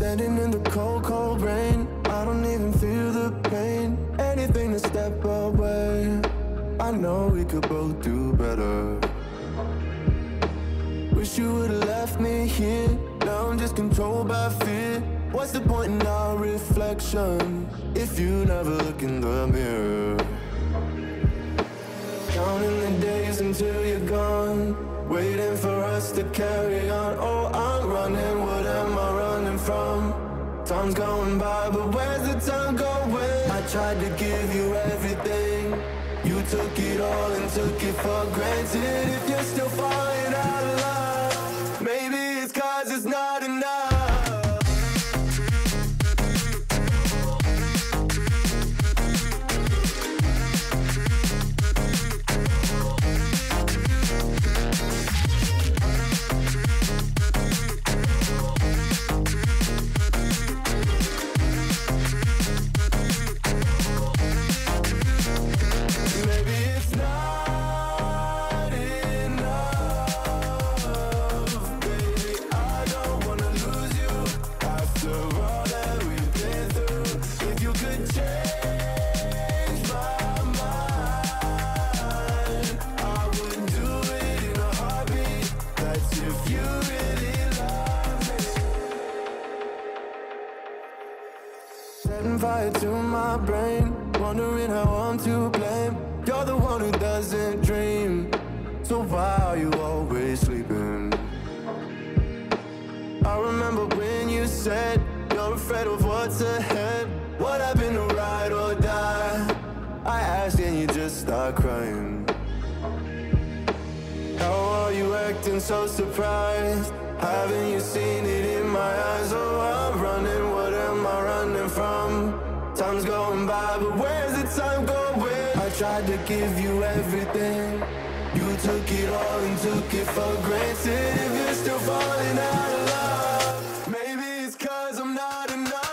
Standing in the cold, cold rain, I don't even feel the pain. Anything to step away, I know we could both do better. Wish you would've left me here, now I'm just controlled by fear. What's the point in our reflection, if you never look in the mirror? Counting the days until you're gone, waiting for us to carry on. Oh, I'm running, what am I running from? Time's going by, but where's the time going? I tried to give you everything, you took it all and took it for granted. If you're still falling out of love, maybe it's 'cause it's not enough. Setting fire to my brain, wondering how I'm to blame. You're the one who doesn't dream, so why are you always sleeping? I remember when you said you're afraid of what's ahead. What happened to ride or die? I asked and you just start crying. How are you acting so surprised? Haven't you seen it in my eyes? Oh, I'm running, what am I running from? Time's going by, but where's the time going? I tried to give you everything, you took it all and took it for granted. If you're still falling out of love, maybe it's 'cause I'm not enough.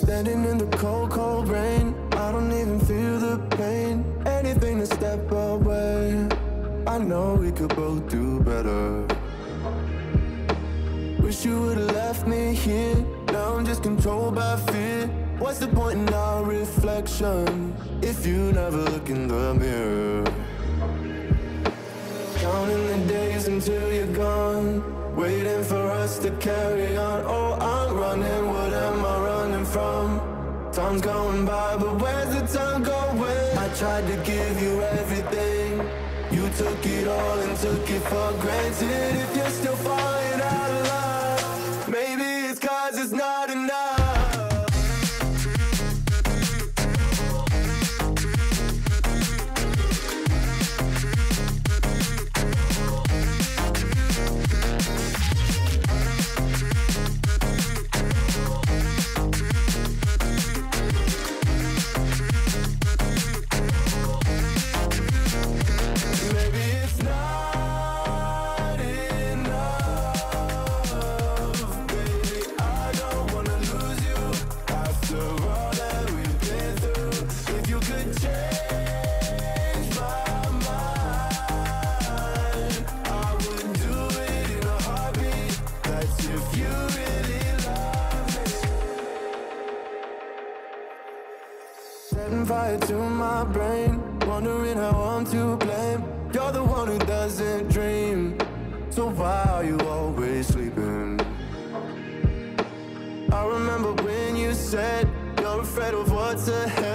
Standing in the cold, cold rain, I don't even feel the pain. Anything to step away, I know we could both do better. Wish you would've left me here, now I'm just controlled by fear. What's the point in our reflection, if you never look in the mirror? Counting the days until you're gone, waiting for us to carry on. Oh, I'm running, what am I running from? Time's going by, but where's the time going? I tried to give you everything, you took it all and took it for granted. If you're still falling out of love, maybe it's 'cause it's not enough. Maybe it's not enough. setting fire to my brain, wondering how I'm to blame. You're the one who doesn't dream, so why are you always sleeping? I remember when you said you're afraid of what's ahead.